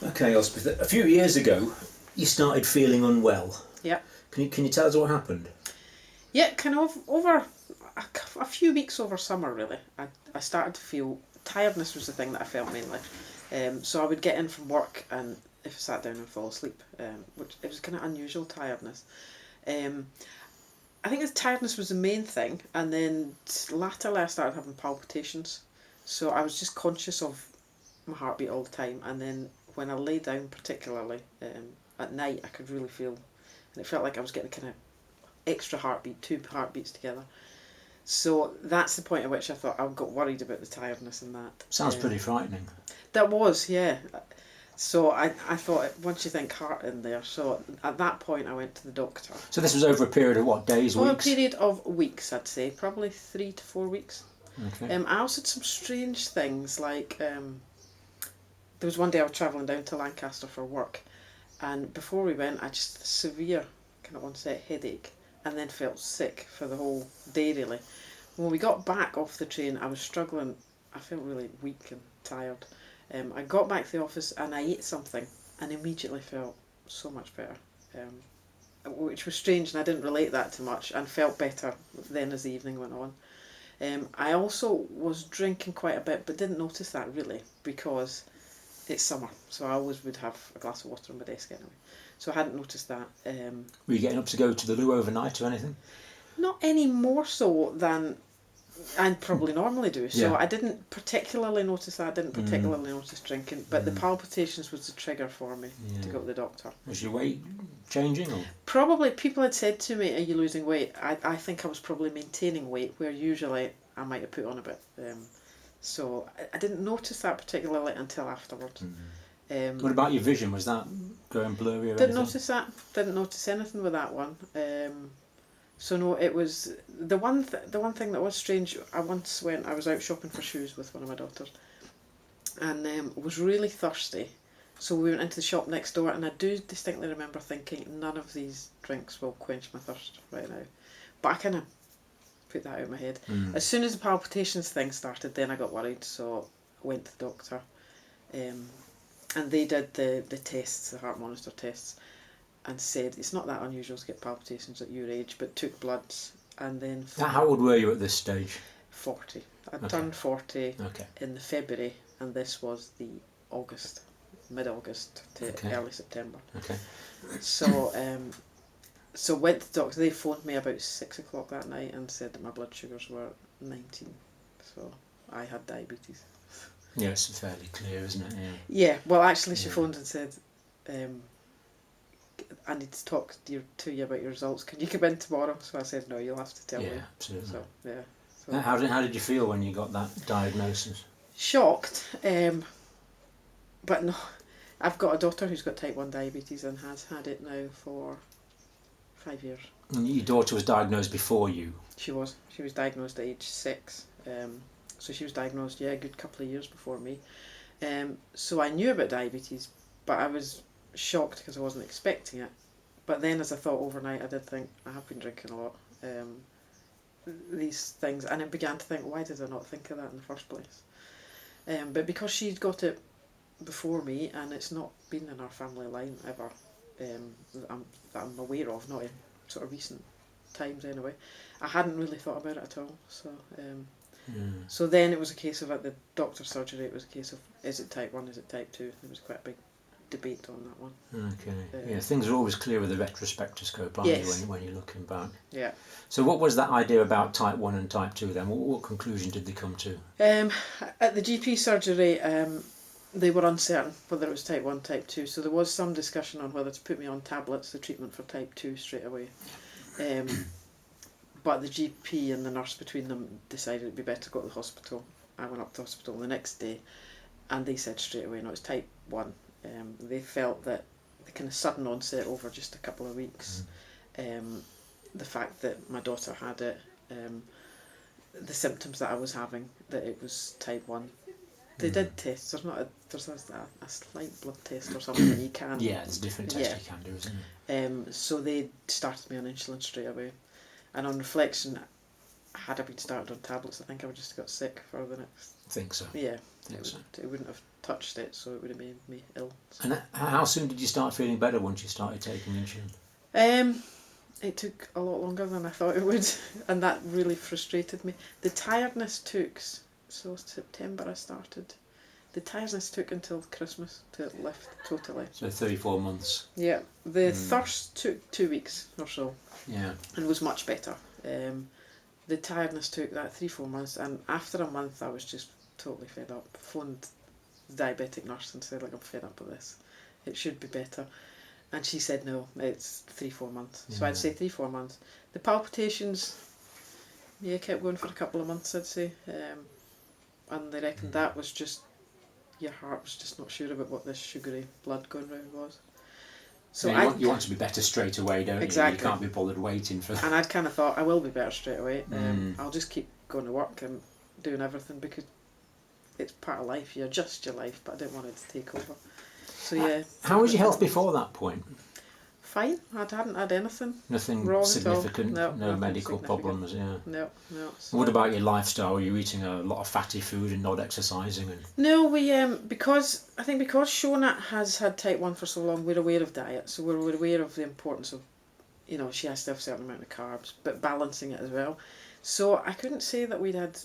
Okay, Elspeth, a few years ago you started feeling unwell. Yeah. Can you tell us what happened? Yeah, kind of over a few weeks over summer, really. I started to feel tiredness was the thing that I felt mainly. So I would get in from work and if I sat down and fall asleep, which it was kind of unusual tiredness. I think the tiredness was the main thing, and then latterly I started having palpitations. So I was just conscious of my heartbeat all the time, and then when I lay down, particularly at night, I could really feel, and it felt like I was getting kind of extra heartbeat, two heartbeats together. So that's the point at which I thought I got worried about the tiredness and that. Sounds pretty frightening. That was, yeah. So I thought, once you think heart in there, so at that point I went to the doctor. So this was over a period of what, days, Over weeks? a period of weeks, I'd say, probably 3 to 4 weeks. Okay. I also had some strange things, like there was one day I was travelling down to Lancaster for work, and before we went I just had a severe kind of onset headache and then felt sick for the whole day really. When we got back off the train I was struggling, I felt really weak and tired. I got back to the office and I ate something and immediately felt so much better, which was strange, and I didn't relate that to much, and felt better then as the evening went on. I also was drinking quite a bit, but didn't notice that really because it's summer, so I always would have a glass of water on my desk anyway. So I hadn't noticed that. Were you getting up to go to the loo overnight or anything? Not any more so than I probably normally do. So Yeah. I didn't particularly notice that. I didn't particularly notice drinking, but the palpitations was the trigger for me to go to the doctor. Was your weight changing? Or? Probably people had said to me, "Are you losing weight?" I think I was probably maintaining weight, where usually I might have put on a bit. So I didn't notice that particularly until afterwards. What about your vision? Was that going blurry or Didn't anything? notice that. Didn't notice anything with that one. So no, it was the one thing that was strange. I was out shopping for shoes with one of my daughters, and was really thirsty. So we went into the shop next door, and I do distinctly remember thinking, none of these drinks will quench my thirst right now. But I kind of put that out of my head. As soon as the palpitations thing started, then I got worried, so I went to the doctor. And they did the tests, the heart monitor tests, and said it's not that unusual to get palpitations at your age, but took bloods, and then... How old were you at this stage? 40. I turned 40 in the February, and this was the August, mid-August to early September. Okay. So so went to the doctor. They phoned me about 6 o'clock that night and said that my blood sugars were 19, so I had diabetes. Yeah, it's fairly clear, isn't it? Yeah, well actually she phoned and said, I need to talk to you about your results. Can you come in tomorrow? So I said, no, you'll have to tell me. Yeah, absolutely. So, yeah. So. How did you feel when you got that diagnosis? Shocked, but no. I've got a daughter who's got type 1 diabetes and has had it now for 5 years. And your daughter was diagnosed before you? She was diagnosed at age 6. So she was diagnosed, a good couple of years before me. So I knew about diabetes, but I was shocked because I wasn't expecting it. But then as I thought overnight, I did think, I have been drinking a lot. These things, and I began to think, why did I not think of that in the first place? But because she'd got it before me, and it's not been in our family line ever, that I'm aware of, not in sort of recent times anyway, I hadn't really thought about it at all. So so then it was a case of, at the doctor's surgery, it was a case of, is it type 1, is it type 2? There was quite a big debate on that one. Okay. Things are always clear with the retrospectoscope, aren't Yes. you, when you're looking back? Yeah. So what was that idea about type 1 and type 2 then? What conclusion did they come to? At the GP surgery, they were uncertain whether it was type 1, type 2, so there was some discussion on whether to put me on tablets, the treatment for type 2 straight away. But the GP and the nurse between them decided it'd be better to go to the hospital. I went up to the hospital the next day, and they said straight away, no, it's type 1. They felt that the kind of sudden onset over just a couple of weeks, the fact that my daughter had it, the symptoms that I was having, that it was type 1. They did tests. There's a slight blood test or something that you can... Yeah, there's different tests you can do, isn't there? So they started me on insulin straight away. And on reflection, had I been started on tablets, I think I would just have got sick for the next. Think so. Yeah, Think so. it wouldn't have touched it, so it would have made me ill. So. And how soon did you start feeling better once you started taking insulin? It took a lot longer than I thought it would, and that really frustrated me. The tiredness took, so September I started. The tiredness took until Christmas to lift totally. So 34 months. Yeah, the thirst took 2 weeks or so. Yeah. And was much better. The tiredness took that 3-4 months, and after a month I was just totally fed up. Phoned the diabetic nurse and said, like, I'm fed up with this. It should be better. And she said, no, it's 3-4 months. So I'd say 3-4 months. The palpitations, kept going for a couple of months, I'd say. And they reckoned that was just, your heart was just not sure about what this sugary blood going round was. So you want to be better straight away, don't exactly. You? You can't be bothered waiting for that. And I'd kind of thought, I will be better straight away. I'll just keep going to work and doing everything because it's part of life. You adjust your life, but I didn't want it to take over. So yeah. How was your health before that point? Fine. I hadn't had anything. Nothing wrong significant. No medical problems. Yeah. No. So what about your lifestyle? Were you eating a lot of fatty food and not exercising? No, we because Shona has had type 1 for so long, we're aware of diet. So we're aware of the importance of, she has to have a certain amount of carbs, but balancing it as well. So I couldn't say that we'd had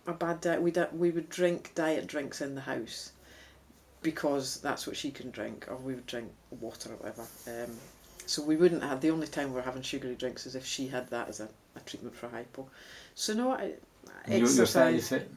a bad diet. We would drink diet drinks in the house, because that's what she can drink, or we would drink water or whatever. So we wouldn't have, the only time we're having sugary drinks is if she had that as a treatment for hypo. So no, exercise. You're fairly fit?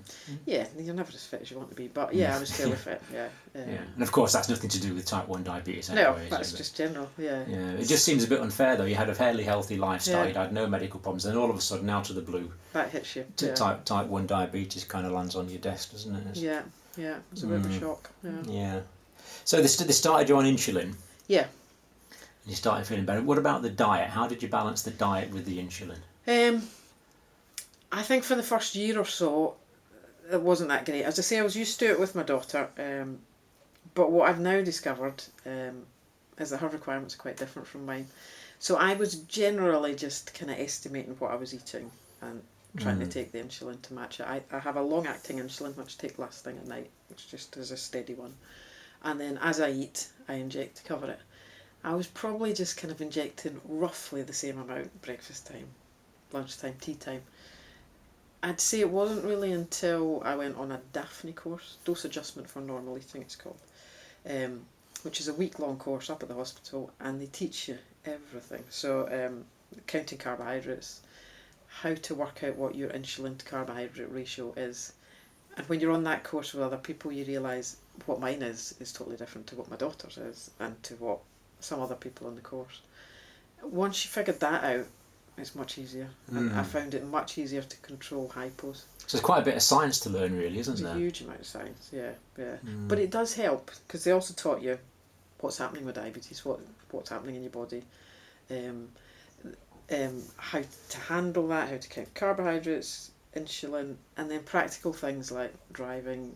Yeah, you're never as fit as you want to be, but yeah, I was fairly fit, yeah. And of course that's nothing to do with type 1 diabetes anyway. No, that's just general, yeah. Yeah, it just seems a bit unfair though. You had a fairly healthy lifestyle, you'd had no medical problems, and all of a sudden, out of the blue, that hits you. Type 1 diabetes kind of lands on your desk, doesn't it? Yeah, it was a bit of a shock. Yeah. So they started you on insulin. Yeah. And you started feeling better. What about the diet? How did you balance the diet with the insulin? I think for the first year or so, it wasn't that great. As I say, I was used to it with my daughter, but what I've now discovered is that her requirements are quite different from mine. So I was generally just kind of estimating what I was eating and trying to take the insulin to match it. I have a long-acting insulin, which I take last thing at night, which just is a steady one. And then as I eat, I inject to cover it. I was probably just kind of injecting roughly the same amount breakfast time, lunchtime, tea time. I'd say it wasn't really until I went on a Daphne course, dose adjustment for normal eating it's called, which is a week-long course up at the hospital, and they teach you everything. So counting carbohydrates, how to work out what your insulin to carbohydrate ratio is. And when you're on that course with other people, you realise what mine is totally different to what my daughter's is and to what some other people on the course. Once you figured that out, it's much easier. And I found it much easier to control hypos. So there's quite a bit of science to learn really, isn't there? There's a huge amount of science, yeah. But it does help, because they also taught you what's happening with diabetes, what's happening in your body, how to handle that, how to count carbohydrates, insulin, and then practical things like driving,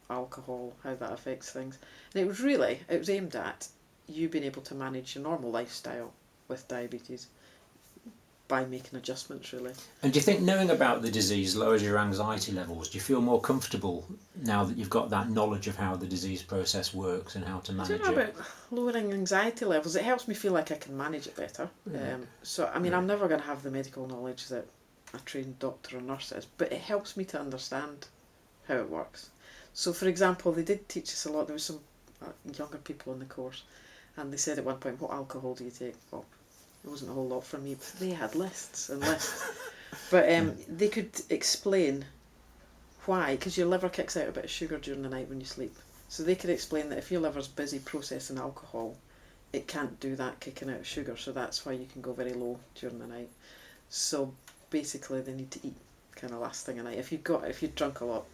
alcohol, how that affects things. And it was aimed at you being able to manage your normal lifestyle with diabetes by making adjustments, really. And do you think knowing about the disease lowers your anxiety levels? Do you feel more comfortable now that you've got that knowledge of how the disease process works and how to manage it? I don't know about lowering anxiety levels. It helps me feel like I can manage it better. So, I mean, I'm never going to have the medical knowledge that a trained doctor or nurse is, but it helps me to understand how it works. So, for example, they did teach us a lot. There was some younger people on the course, and they said at one point, what alcohol do you take? Well, it wasn't a whole lot from me, but they had lists and lists. But they could explain why, because your liver kicks out a bit of sugar during the night when you sleep. So they could explain that if your liver's busy processing alcohol, it can't do that kicking out of sugar, so that's why you can go very low during the night. So basically they need to eat kind of last thing at night. If you've drunk a lot,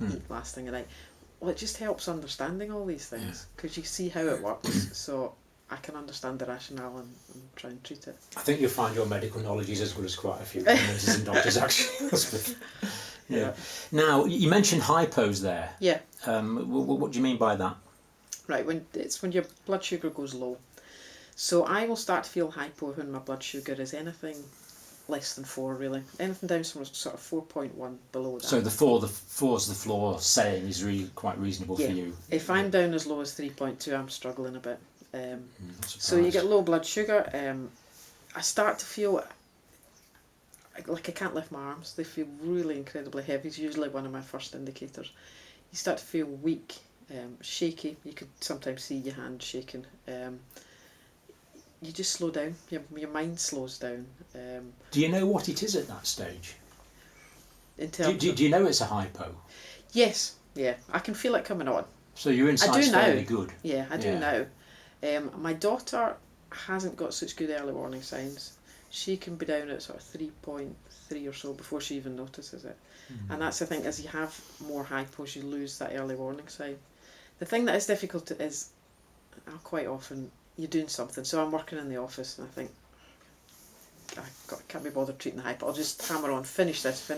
eat last thing at night. Well, it just helps understanding all these things, because you see how it works, so I can understand the rationale and try and treat it. I think you'll find your medical knowledge is as good as quite a few nurses and doctors actually. Yeah. Now, you mentioned hypos there. Yeah. What do you mean by that? Right, when your blood sugar goes low. So I will start to feel hypo when my blood sugar is anything less than 4 really. Anything down from sort of 4.1 below that. So the four's the floor saying is really quite reasonable for you. If I'm down as low as 3.2, I'm struggling a bit. So you surprised. get low blood sugar. I start to feel like I can't lift my arms. They feel really incredibly heavy. It's usually one of my first indicators. You start to feel weak, shaky. You could sometimes see your hand shaking. You just slow down. Your mind slows down. Do you know what it is at that stage? In terms Do you know it's a hypo? Yes, yeah. I can feel it coming on. So your insight's fairly good. Yeah, I do now. My daughter hasn't got such good early warning signs. She can be down at sort of 3.3 or so before she even notices it. And that's the thing, as you have more hypos, you lose that early warning sign. The thing that is difficult is, quite often, you're doing something. So I'm working in the office and I think, I can't be bothered treating the hypo. I'll just hammer on, finish this.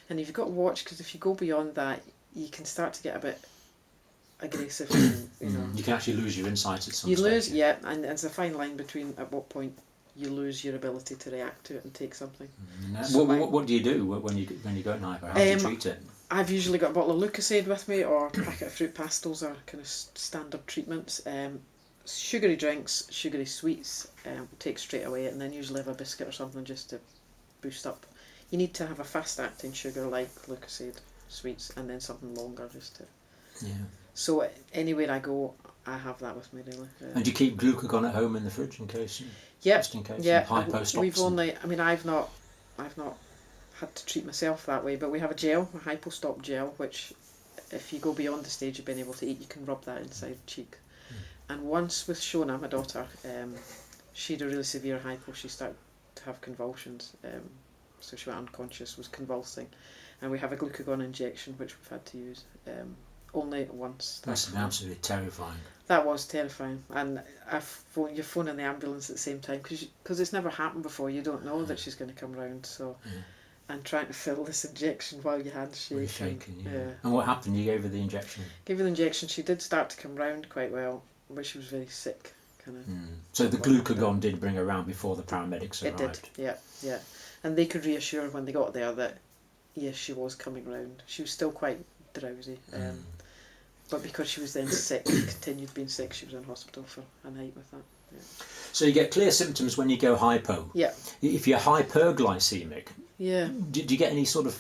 And you've got to watch, because if you go beyond that, you can start to get a bit aggressive. And, You can actually lose your insight at some you stage. lose, yeah, and there's a fine line between at what point you lose your ability to react to it and take something. So what do you do when you go in hypo? How do you treat it? I've usually got a bottle of Lucozade with me, or a packet of fruit pastels are kind of standard treatments. Sugary drinks, sugary sweets, take straight away, and then usually have a biscuit or something just to boost up. You need to have a fast acting sugar like Lucozade sweets, and then something longer just to. Yeah. So anywhere I go, I have that with me really. And do you keep glucagon at home in the fridge in case? Just in case. Yeah. Hypo stops. We've only. I mean, I've not had to treat myself that way, but we have a gel, a hypostop gel, which, if you go beyond the stage of being able to eat, you can rub that inside the cheek. And once with Shona, my daughter, she had a really severe hypo. She started to have convulsions, so she went unconscious, was convulsing, and we have a glucagon injection which we've had to use only once. That's absolutely terrifying. That was terrifying, and you're phoning the ambulance at the same time because it's never happened before. You don't know that she's going to come round, so. And trying to fill this injection while your hand's shaking. Yeah. And what happened? You gave her the injection? Gave her the injection. She did start to come round quite well, but she was very sick. So the glucagon did bring her around before the paramedics arrived? It did, yeah. And they could reassure her when they got there that, yes, she was coming round. She was still quite drowsy. But because she was then sick, continued being sick, she was in hospital for a night with that. Yeah. So you get clear symptoms when you go hypo? Yeah. If you're hyperglycemic, do you get any sort of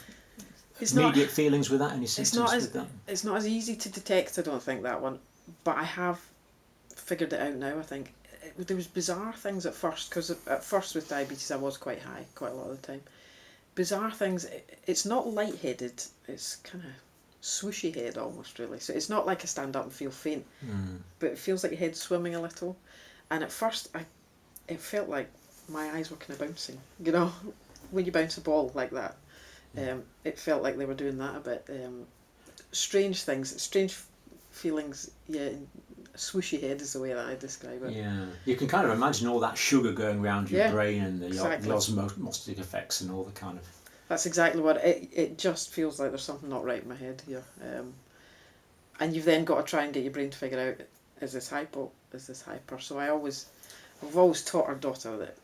immediate feelings with that? Any symptoms with that? It's not as easy to detect, I don't think, that one. But I have figured it out now, I think. There was bizarre things at first, because at first with diabetes I was quite high, quite a lot of the time. Bizarre things, it's not lightheaded, it's kind of swooshy head almost, really. So it's not like I stand up and feel faint, but it feels like your head's swimming a little. And at first it felt like my eyes were kind of bouncing, when you bounce a ball like that. It felt like they were doing that a bit. Strange things, strange feelings, swooshy head is the way that I describe it. Yeah, you can kind of imagine all that sugar going around your brain and the osmotic effects and all the kind of... That's exactly what it just feels like. There's something not right in my head here. And you've then got to try and get your brain to figure out, is this hypo, is this hyper? So I've always taught our daughter that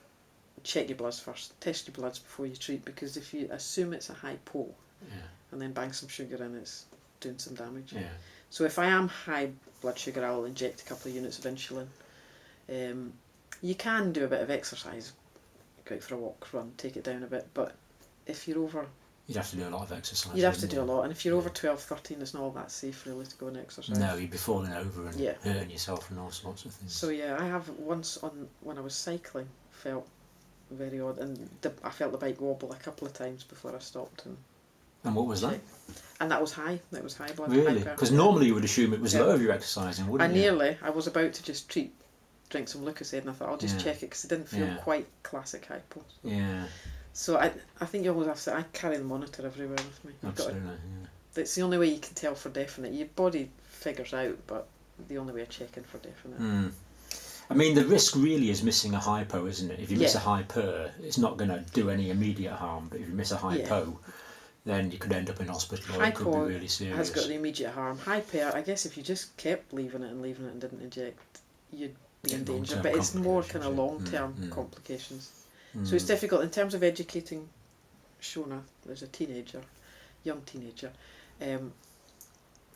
check your bloods first, test your bloods before you treat, because if you assume it's a hypo and then bang some sugar in, it's doing some damage. Yeah. So if I am high blood sugar, I'll inject a couple of units of insulin. You can do a bit of exercise, go out for a walk, run, take it down a bit, but if you're over... You'd have to do a lot of exercise. You'd have to do a lot, and if you're over 12, 13, it's not all that safe really to go and exercise. No, you'd be falling over and hurting yourself and all sorts of things. So yeah, I have once when I was cycling, felt very odd, and I felt the bike wobble a couple of times before I stopped. And what was that? And that was high. That was high blood. Really? Because normally you would assume it was low if you're exercising, wouldn't you? I was about to just drink some Lucozade, and I thought I'll just check it because it didn't feel quite classic hypo. So. Yeah. So I think you always have to. I carry the monitor everywhere with me. Absolutely. That's the only way you can tell for definite. Your body figures out, but the only way of checking for definite. I mean, the risk really is missing a hypo, isn't it? If you miss a hyper, it's not going to do any immediate harm. But if you miss a hypo, then you could end up in hospital, or it could be really serious. Has got the immediate harm. Hyper, I guess, if you just kept leaving it and didn't inject, you'd be in danger. But it's more kind of long-term complications. So it's difficult in terms of educating Shona as a teenager, young teenager.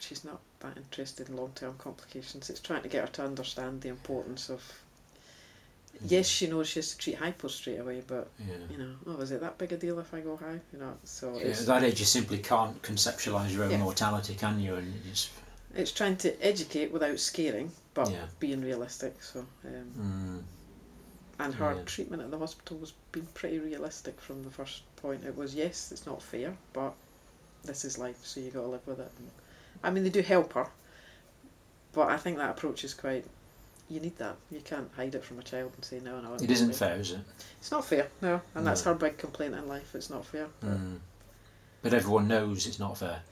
She's not that interested in long-term complications. It's trying to get her to understand the importance of. Yes, she knows she has to treat hypo straight away, but is it that big a deal if I go high? So at that age you simply can't conceptualise your own mortality, can you? And it's trying to educate without scaring, but being realistic. So, and her treatment at the hospital was being pretty realistic from the first point. It was, yes, it's not fair, but this is life, so you got to live with it. And, I mean, they do help her, but I think that approach is quite. You need that. You can't hide it from a child and say no. It isn't fair, is it? It's not fair, no. And that's her big complaint in life. It's not fair. But everyone knows it's not fair.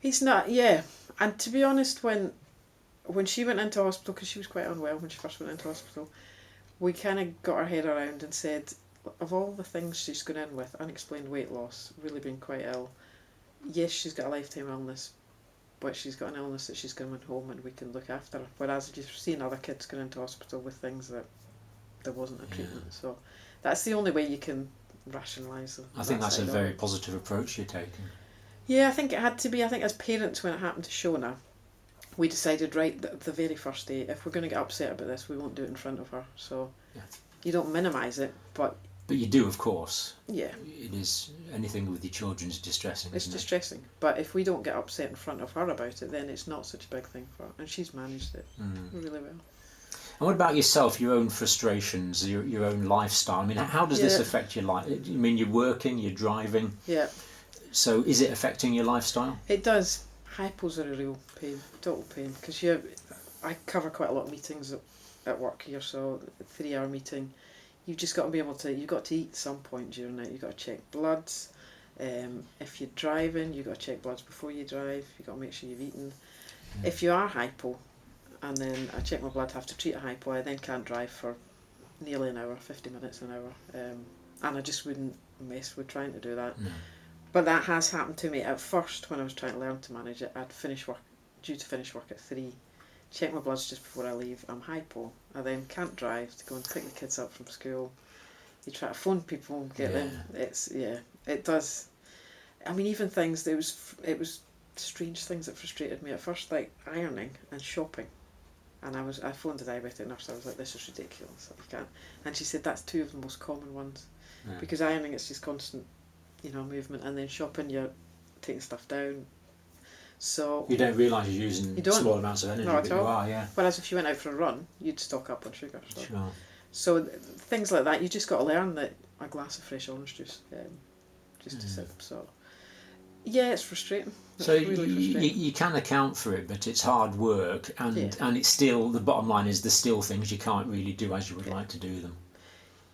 It's not, yeah. And to be honest, when she went into hospital, because she was quite unwell when she first went into hospital, we kind of got our head around and said, of all the things she's gone in with, unexplained weight loss, really being quite ill, yes, she's got a lifetime illness, but she's got an illness that she's coming home and we can look after her. Whereas you've seen other kids going into hospital with things that there wasn't a treatment. So that's the only way you can rationalise. I think that's a very positive approach you're taking. Yeah, I think it had to be. I think as parents, when it happened to Shona, we decided right the very first day, if we're going to get upset about this, we won't do it in front of her. So you don't minimise it, but you do, of course. Yeah. It is, anything with your children is distressing. It's distressing, but if we don't get upset in front of her about it, then it's not such a big thing for her, and she's managed it really well. And what about yourself, your own frustrations, your own lifestyle? I mean, how does this affect your life? I mean, you're working, you're driving. Yeah. So is it affecting your lifestyle? It does. Hypos are a real pain, total pain, because I cover quite a lot of meetings at work here, so a 3-hour meeting. You've just got to be able to, you've got to eat at some point during it. You've got to check bloods. If you're driving, you've got to check bloods before you drive. You've got to make sure you've eaten. If you are hypo, and then I check my blood, have to treat a hypo, I then can't drive for nearly an hour, 50 minutes an hour. And I just wouldn't mess with trying to do that. No. But that has happened to me. At first, when I was trying to learn to manage it, I'd due to finish work at 3, check my bloods just before I leave. I'm hypo. I then can't drive to go and pick the kids up from school. You try to phone people and get them. It does. I mean, even things it was strange things that frustrated me at first, like ironing and shopping. And I phoned the diabetic nurse. I was like, "This is ridiculous. You can't." And she said that's 2 of the most common ones, because ironing it's just constant, movement, and then shopping you're taking stuff down. So you don't realise you're using small amounts of energy, not but at all. you are, yeah. Whereas if you went out for a run, you'd stock up on sugar. Sure. So things like that, you just got to learn that a glass of fresh orange juice, just to sip. So yeah, it's frustrating. So you can account for it, but it's hard work, and it's still, the bottom line is there's still things you can't really do as you would like to do them.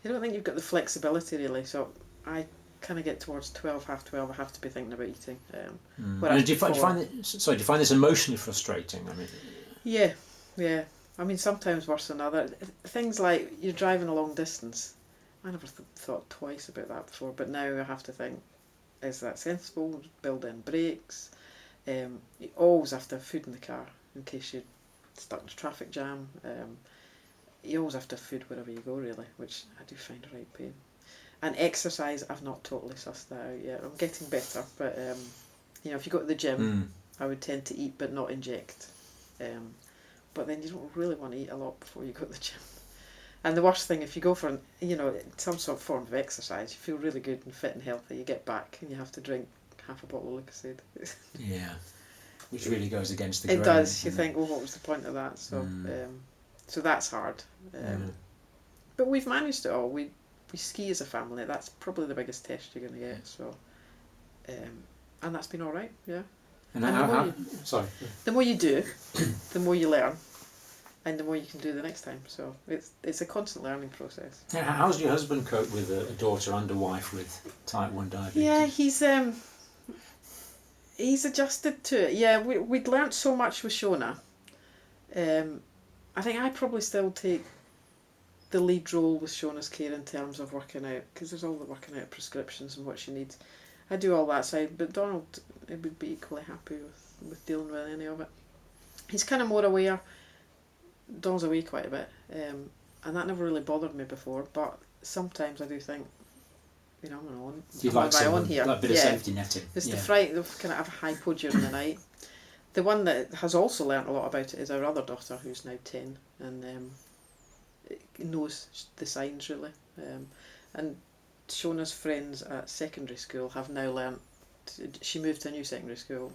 I don't think you've got the flexibility really. So I kind of get towards 12, half 12, I have to be thinking about eating. Do you find this emotionally frustrating? I mean, yeah. I mean, sometimes worse than other. Things like you're driving a long distance. I never thought twice about that before, but now I have to think, is that sensible? Build in brakes. You always have to have food in the car in case you're stuck in a traffic jam. You always have to have food wherever you go, really, which I do find a right pain. And exercise, I've not totally sussed that out yet. I'm getting better, but if you go to the gym, I would tend to eat but not inject. But then you don't really want to eat a lot before you go to the gym. And the worst thing, if you go for some sort of form of exercise, you feel really good and fit and healthy. You get back and you have to drink half a bottle of Lucozade. Yeah, which really goes against the grain. It does. You think, well, what was the point of that? So, so that's hard. But we've managed it all. We ski as a family. That's probably the biggest test you're going to get. So, and that's been all right. Yeah. And the more you do, the more you learn, and the more you can do the next time. So it's a constant learning process. Yeah, how does your husband cope with a daughter and a wife with type 1 diabetes? Yeah, he's adjusted to it. Yeah, we'd learnt so much with Shona. I think I probably still take the lead role with Shona's care in terms of working out, because there's all the working out prescriptions and what she needs. I do all that side, but Donald would be equally happy with dealing with any of it. He's kind of more aware. Donald's away quite a bit, and that never really bothered me before, but sometimes I do think, you know, I'm on. You'd like on here. Like a bit of safety netting. It's the fright of kind of have a hypo during the night. The one that has also learnt a lot about it is our other daughter, who's now 10, and knows the signs really. And Shona's friends at secondary school have now learnt. She moved to a new secondary school,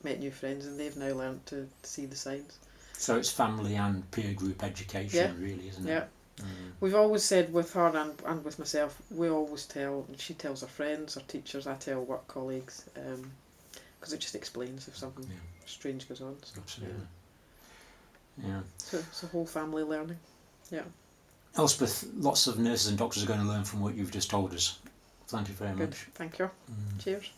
met new friends, and they've now learnt to see the signs. So it's family and peer group education, really, isn't it? Yeah. We've always said with her and with myself, we always tell, she tells her friends, her teachers, I tell work colleagues, because it just explains if something strange goes on. So, absolutely. Yeah. So it's a whole family learning. Yeah. Elspeth, lots of nurses and doctors are going to learn from what you've just told us. Thank you very Good. much. Thank you. Cheers.